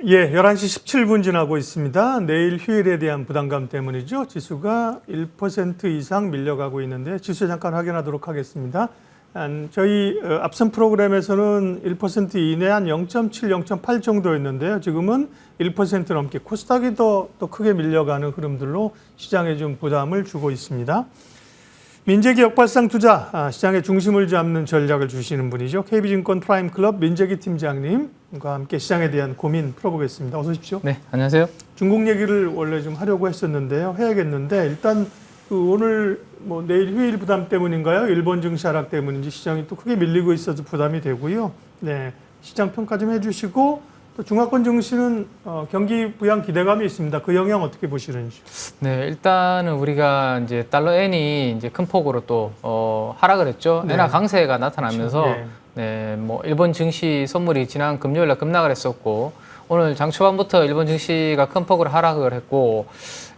예, 11시 17분 지나고 있습니다. 내일 휴일에 대한 부담감 때문이죠. 지수가 1% 이상 밀려가고 있는데 지수 잠깐 확인하도록 하겠습니다. 저희 앞선 프로그램에서는 1% 이내 한 0.7, 0.8 정도였는데요. 지금은 1% 넘게 코스닥이 더 크게 밀려가는 흐름들로 시장에 좀 부담을 주고 있습니다. 민재기 역발상 투자, 시장의 중심을 잡는 전략을 주시는 분이죠. KB증권 프라임클럽 민재기 팀장님과 함께 시장에 대한 고민 풀어보겠습니다. 어서 오십시오. 네, 안녕하세요. 중국 얘기를 원래 좀 하려고 했었는데요. 해야겠는데 일단 오늘 내일 휴일 부담 때문인가요? 일본 증시 하락 때문인지 시장이 또 크게 밀리고 있어서 부담이 되고요. 네, 시장 평가 좀 해주시고 또 중화권 증시는 경기 부양 기대감이 있습니다. 그 영향 어떻게 보시는지? 네, 일단은 우리가 이제 달러 엔이 이제 큰 폭으로 또 하락을 했죠. 네. 엔화 강세가 나타나면서 그렇죠. 네, 일본 증시 선물이 지난 금요일날 급락을 했었고 오늘 장 초반부터 일본 증시가 큰 폭으로 하락을 했고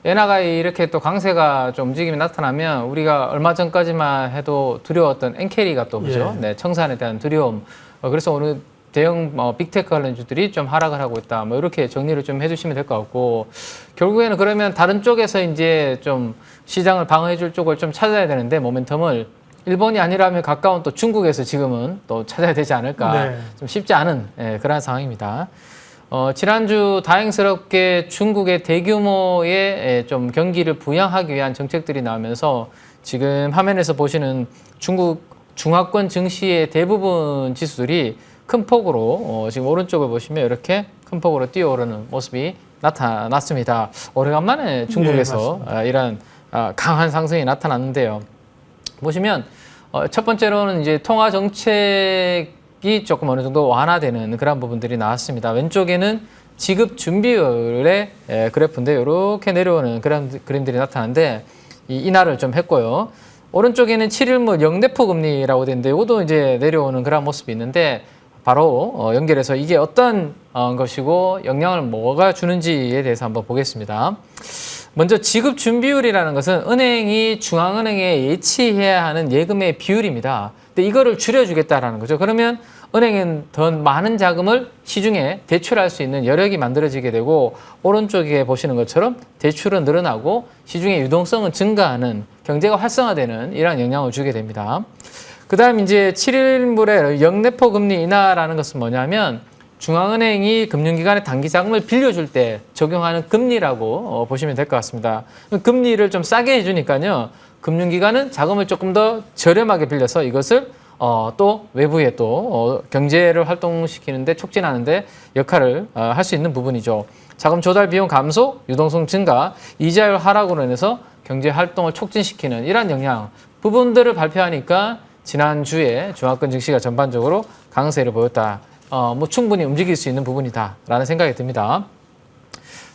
엔화가 이렇게 또 강세가 좀 움직임이 나타나면 우리가 얼마 전까지만 해도 두려웠던 엔캐리가 또 그죠? 예. 네, 청산에 대한 두려움. 그래서 오늘 대형 빅테크 관련주들이 좀 하락을 하고 있다. 이렇게 정리를 좀 해주시면 될 것 같고 결국에는 그러면 다른 쪽에서 이제 좀 시장을 방어해줄 쪽을 좀 찾아야 되는데 모멘텀을 일본이 아니라면 가까운 또 중국에서 지금은 또 찾아야 되지 않을까. 네. 좀 쉽지 않은 그런 상황입니다. 지난주 다행스럽게 중국의 대규모의 좀 경기를 부양하기 위한 정책들이 나오면서 지금 화면에서 보시는 중국 중화권 증시의 대부분 지수들이 큰 폭으로 지금 오른쪽을 보시면 이렇게 큰 폭으로 뛰어오르는 모습이 나타났습니다. 오래간만에 중국에서 이런 강한 상승이 나타났는데요. 보시면 첫 번째로는 이제 통화 정책이 조금 어느 정도 완화되는 그런 부분들이 나왔습니다. 왼쪽에는 지급 준비율의 그래프인데 이렇게 내려오는 그런 그림들이 나타나는데 인하를 좀 했고요. 오른쪽에는 7일물 영대포 금리라고 되는데 이것도 이제 내려오는 그런 모습이 있는데 바로 연결해서 이게 어떤 것이고 영향을 뭐가 주는지에 대해서 한번 보겠습니다. 먼저 지급 준비율이라는 것은 은행이 중앙은행에 예치해야 하는 예금의 비율입니다. 근데 이거를 줄여주겠다라는 거죠. 그러면 은행은 더 많은 자금을 시중에 대출할 수 있는 여력이 만들어지게 되고 오른쪽에 보시는 것처럼 대출은 늘어나고 시중의 유동성은 증가하는 경제가 활성화되는 이러한 영향을 주게 됩니다. 그 다음 이제 7일물의 영내포 금리 인하라는 것은 뭐냐면 중앙은행이 금융기관에 단기 자금을 빌려줄 때 적용하는 금리라고 보시면 될 것 같습니다. 금리를 좀 싸게 해주니까요. 금융기관은 자금을 조금 더 저렴하게 빌려서 이것을 또 외부에 또 경제를 활동시키는데 촉진하는데 역할을 할 수 있는 부분이죠. 자금 조달 비용 감소, 유동성 증가, 이자율 하락으로 인해서 경제 활동을 촉진시키는 이러한 영향 부분들을 발표하니까 지난주에 중화권 증시가 전반적으로 강세를 보였다. 충분히 움직일 수 있는 부분이다라는 생각이 듭니다.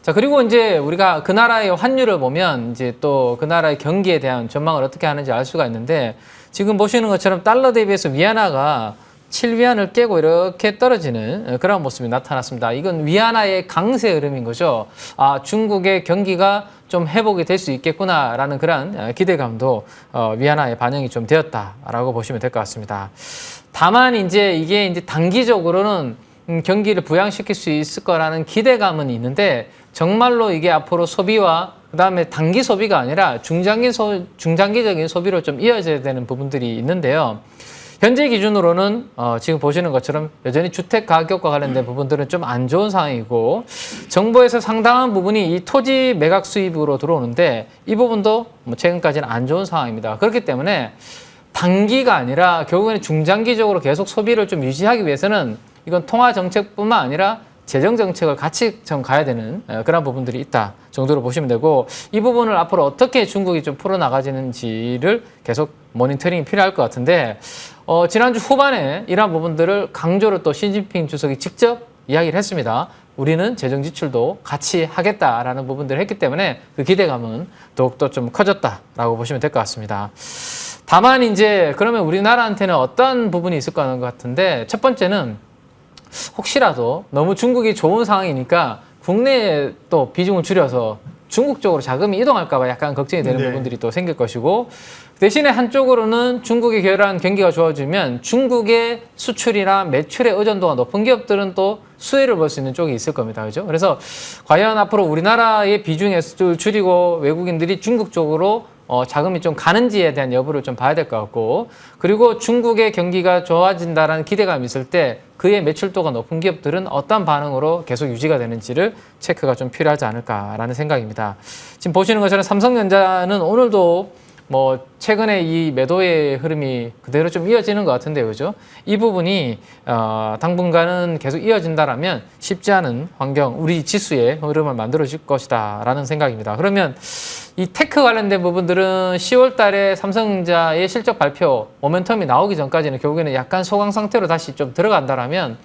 자, 그리고 이제 우리가 그 나라의 환율을 보면 이제 또 그 나라의 경기에 대한 전망을 어떻게 하는지 알 수가 있는데 지금 보시는 것처럼 달러 대비해서 위안화가 7위안을 깨고 이렇게 떨어지는 그런 모습이 나타났습니다. 이건 위안화의 강세 흐름인 거죠. 중국의 경기가 좀 회복이 될 수 있겠구나라는 그런 기대감도 위안화에 반영이 좀 되었다라고 보시면 될 것 같습니다. 다만 이게 이제 단기적으로는 경기를 부양시킬 수 있을 거라는 기대감은 있는데 정말로 이게 앞으로 소비와 그다음에 단기 소비가 아니라 중장기적인 소비로 좀 이어져야 되는 부분들이 있는데요. 현재 기준으로는 지금 보시는 것처럼 여전히 주택 가격과 관련된 부분들은 좀 안 좋은 상황이고 정부에서 상당한 부분이 이 토지 매각 수입으로 들어오는데 이 부분도 최근까지는 안 좋은 상황입니다. 그렇기 때문에 단기가 아니라 결국에는 중장기적으로 계속 소비를 좀 유지하기 위해서는 이건 통화 정책뿐만 아니라 재정 정책을 같이 좀 가야 되는 그런 부분들이 있다 정도로 보시면 되고 이 부분을 앞으로 어떻게 중국이 좀 풀어나가지는지를 계속 모니터링이 필요할 것 같은데 지난주 후반에 이러한 부분들을 강조를 또 시진핑 주석이 직접 이야기를 했습니다. 우리는 재정 지출도 같이 하겠다라는 부분들을 했기 때문에 그 기대감은 더욱더 좀 커졌다라고 보시면 될 것 같습니다. 다만 이제 그러면 우리나라한테는 어떤 부분이 있을 것 같은데 첫 번째는 혹시라도 너무 중국이 좋은 상황이니까 국내에 또 비중을 줄여서 중국 쪽으로 자금이 이동할까 봐 약간 걱정이 되는 부분들이 또 생길 것이고 대신에 한쪽으로는 중국이 결여한 경기가 좋아지면 중국의 수출이나 매출의 의존도가 높은 기업들은 또 수혜를 볼 수 있는 쪽이 있을 겁니다. 그죠? 그래서 과연 앞으로 우리나라의 비중을 줄이고 외국인들이 중국 쪽으로 자금이 좀 가는지에 대한 여부를 좀 봐야 될 것 같고, 그리고 중국의 경기가 좋아진다라는 기대감이 있을 때 그의 매출도가 높은 기업들은 어떤 반응으로 계속 유지가 되는지를 체크가 좀 필요하지 않을까라는 생각입니다. 지금 보시는 것처럼 삼성전자는 오늘도 뭐 최근에 이 매도의 흐름이 그대로 좀 이어지는 것 같은데요, 그죠? 이 부분이 당분간은 계속 이어진다라면 쉽지 않은 환경, 우리 지수의 흐름을 만들어줄 것이다라는 생각입니다. 그러면 이 테크 관련된 부분들은 10월 달에 삼성전자의 실적 발표 모멘텀이 나오기 전까지는 결국에는 약간 소강 상태로 다시 좀 들어간다라면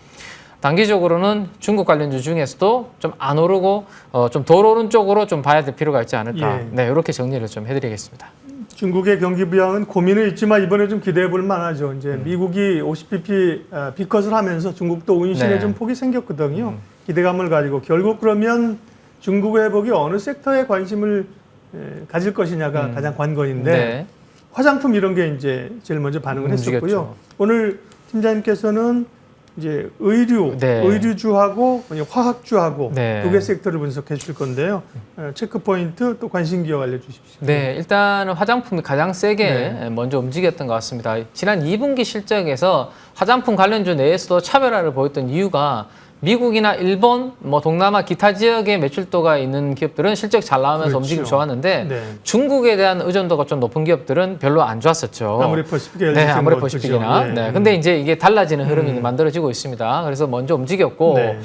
단기적으로는 중국 관련주 중에서도 좀 안 오르고 좀 덜 오른 쪽으로 좀 봐야 될 필요가 있지 않을까. 예. 네, 이렇게 정리를 좀 해드리겠습니다. 중국의 경기 부양은 고민은 있지만 이번에 좀 기대해 볼 만하죠. 이제 미국이 50bp 비컷을 하면서 중국도 운신에 네. 좀 폭이 생겼거든요. 기대감을 가지고 결국 그러면 중국 회복이 어느 섹터에 관심을 가질 것이냐가 가장 관건인데 네. 화장품 이런 게 이제 제일 먼저 반응을 움직였죠. 했었고요. 오늘 팀장님께서는 이제 네. 의류주하고 화학주하고 네. 두 개 섹터를 분석해 주실 건데요. 체크 포인트 또 관심 기업 알려주십시오. 네, 일단은 화장품이 가장 세게 네. 먼저 움직였던 것 같습니다. 지난 2분기 실적에서 화장품 관련주 내에서도 차별화를 보였던 이유가 미국이나 일본, 뭐 동남아 기타 지역의 매출도가 있는 기업들은 실적 잘 나오면서 그렇죠. 움직임이 좋았는데 네. 중국에 대한 의존도가 좀 높은 기업들은 별로 안 좋았었죠. 아무리 퍼시픽, 네, 아무리 퍼시픽이나. 그죠? 네, 근데 이제 이게 달라지는 흐름이 만들어지고 있습니다. 그래서 먼저 움직였고 네.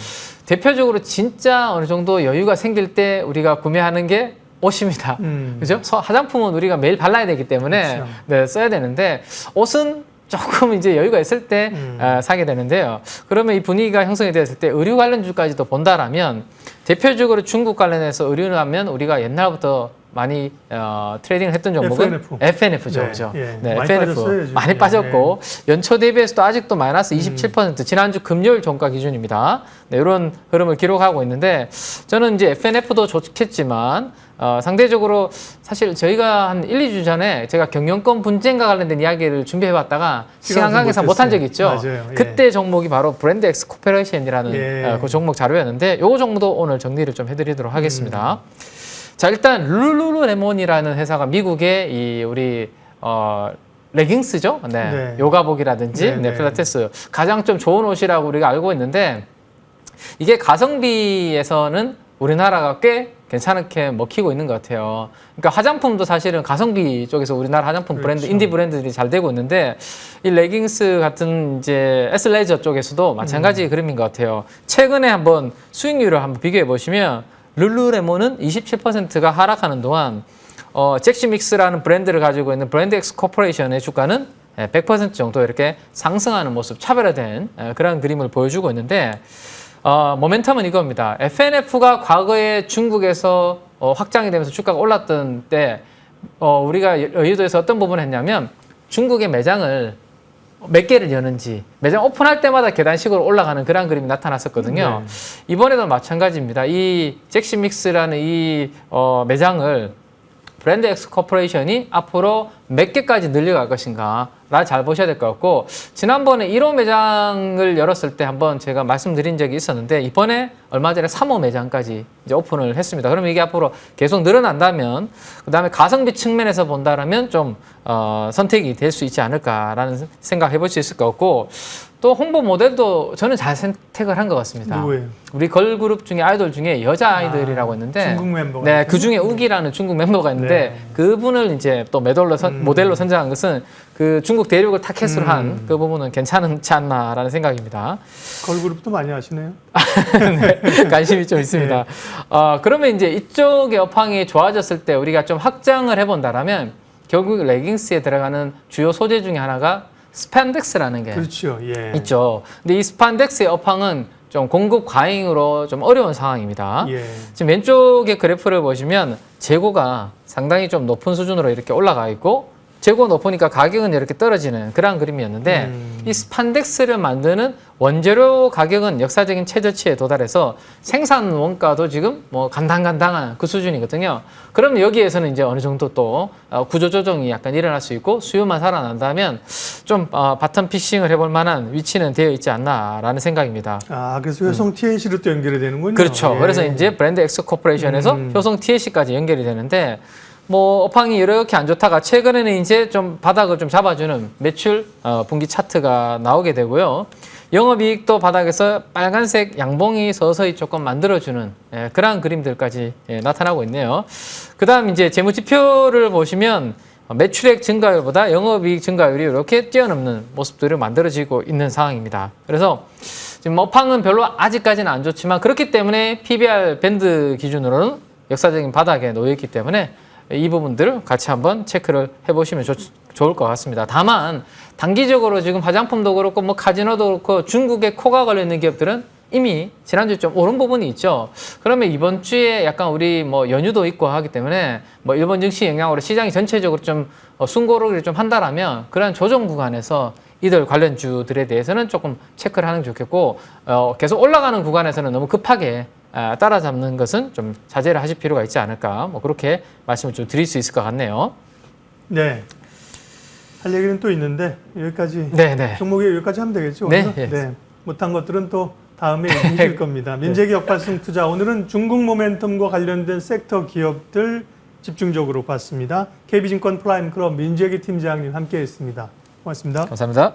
대표적으로 진짜 어느 정도 여유가 생길 때 우리가 구매하는 게 옷입니다. 그죠? 화장품은 우리가 매일 발라야 되기 때문에 그렇죠. 네, 써야 되는데 옷은 조금 이제 여유가 있을 때 사게 되는데요. 그러면 이 분위기가 형성이 되었을 때 의류 관련주까지도 본다라면 대표적으로 중국 관련해서 의류라면 우리가 옛날부터 많이 트레이딩을 했던 종목은 FNF죠. 네. 그죠? 예. 네, 많이 FNF 빠졌어요, 요즘. 많이 예. 빠졌고 연초 대비해서도 아직도 마이너스 27%, 지난주 금요일 종가 기준입니다. 네, 이런 흐름을 기록하고 있는데 저는 이제 FNF도 좋겠지만 상대적으로 사실 저희가 한 1, 2주 전에 제가 경영권 분쟁과 관련된 이야기를 준비해봤다가 시간 관계상 못한 적이 있죠. 맞아요. 예. 그때 종목이 바로 브랜드 엑스 코퍼레이션이라는 예. 그 종목 자료였는데 요 정도 오늘 정리를 좀 해드리도록 하겠습니다. 자, 일단 룰루레몬이라는 회사가 미국의 이 우리 레깅스죠. 네. 네. 요가복이라든지 네, 네, 네. 필라테스 가장 좀 좋은 옷이라고 우리가 알고 있는데 이게 가성비에서는 우리나라가 꽤 괜찮게 먹히고 있는 것 같아요. 그러니까 화장품도 사실은 가성비 쪽에서 우리나라 화장품 브랜드, 그렇죠. 인디 브랜드들이 잘 되고 있는데 이 레깅스 같은 이제 에스레저 쪽에서도 마찬가지 그림인 것 같아요. 최근에 한번 수익률을 한번 비교해 보시면 룰루레몬은 27%가 하락하는 동안 잭시믹스라는 브랜드를 가지고 있는 브랜드 엑스 코퍼레이션의 주가는 100% 정도 이렇게 상승하는 모습, 차별화된 그런 그림을 보여주고 있는데 모멘텀은 이겁니다. FNF가 과거에 중국에서 확장이 되면서 주가가 올랐던 때 우리가 여의도에서 어떤 부분을 했냐면 중국의 매장을 몇 개를 여는지 매장 오픈할 때마다 계단식으로 올라가는 그런 그림이 나타났었거든요. 네. 이번에도 마찬가지입니다. 이 잭시믹스라는 이 매장을 브랜드 엑스 코퍼레이션이 앞으로 몇 개까지 늘려갈 것인가 잘 보셔야 될 것 같고, 지난번에 1호 매장을 열었을 때 한번 제가 말씀드린 적이 있었는데 이번에 얼마 전에 3호 매장까지 이제 오픈을 했습니다. 그러면 이게 앞으로 계속 늘어난다면 그다음에 가성비 측면에서 본다라면 좀 선택이 될 수 있지 않을까라는 생각 해볼 수 있을 것 같고, 또 홍보 모델도 저는 잘 선택을 한 것 같습니다. 누구예요? 우리 걸그룹 중에 아이돌 중에 여자 아이들이라고 있는데 중국 멤버가 네, 있군요. 그 중에 우기라는 중국 멤버가 있는데 네. 그분을 이제 또 모델로 선정한 것은 그 중국 대륙을 타켓으로 한 그 부분은 괜찮지 않나라는 생각입니다. 걸그룹도 많이 하시네요. 네, 관심이 좀 있습니다. 그러면 이제 이쪽의 업황이 좋아졌을 때 우리가 좀 확장을 해본다라면 결국 레깅스에 들어가는 주요 소재 중에 하나가 스판덱스라는 게 그렇죠. 예. 있죠. 근데 이 스판덱스의 업황은 좀 공급 과잉으로 좀 어려운 상황입니다. 예. 지금 왼쪽의 그래프를 보시면 재고가 상당히 좀 높은 수준으로 이렇게 올라가 있고 재고가 높으니까 가격은 이렇게 떨어지는 그런 그림이었는데 이 스판덱스를 만드는 원재료 가격은 역사적인 최저치에 도달해서 생산 원가도 지금 뭐 간당간당한 그 수준이거든요. 그럼 여기에서는 이제 어느 정도 또 구조 조정이 약간 일어날 수 있고 수요만 살아난다면 좀 바텀 피싱을 해볼 만한 위치는 되어 있지 않나라는 생각입니다. 아, 그래서 효성 TNC로 또 연결이 되는군요. 그렇죠. 예. 그래서 이제 브랜드 엑스 코퍼레이션에서 효성 TLC까지 연결이 되는데 뭐 업황이 이렇게 안 좋다가 최근에는 이제 좀 바닥을 좀 잡아주는 매출 분기 차트가 나오게 되고요. 영업이익도 바닥에서 빨간색 양봉이 서서히 조금 만들어주는 그러한 그림들까지 나타나고 있네요. 그다음 이제 재무지표를 보시면 매출액 증가율보다 영업이익 증가율이 이렇게 뛰어넘는 모습들을 만들어지고 있는 상황입니다. 그래서 지금 업황은 별로 아직까지는 안 좋지만 그렇기 때문에 PBR 밴드 기준으로는 역사적인 바닥에 놓여 있기 때문에 이 부분들을 같이 한번 체크를 해보시면 좋을 것 같습니다. 다만 단기적으로 지금 화장품도 그렇고 뭐 카지노도 그렇고 중국에 코가 걸려 있는 기업들은 이미 지난주에 좀 오른 부분이 있죠. 그러면 이번 주에 약간 우리 뭐 연휴도 있고 하기 때문에 뭐 일본 증시 영향으로 시장이 전체적으로 좀 숨고르기를 좀 한다라면 그런 조정 구간에서 이들 관련주들에 대해서는 조금 체크를 하는 게 좋겠고 계속 올라가는 구간에서는 너무 급하게 따라잡는 것은 좀 자제를 하실 필요가 있지 않을까 뭐 그렇게 말씀을 좀 드릴 수 있을 것 같네요. 네. 할 얘기는 또 있는데 여기까지 네. 종목에 여기까지 하면 되겠죠. 네, 오늘? 예. 네. 못한 것들은 또 다음에 얘기하실 겁니다. 민재기 역발상 투자 오늘은 중국 모멘텀과 관련된 섹터 기업들 집중적으로 봤습니다. KB증권 프라임클럽 민재기 팀장님 함께했습니다. 고맙습니다. 감사합니다.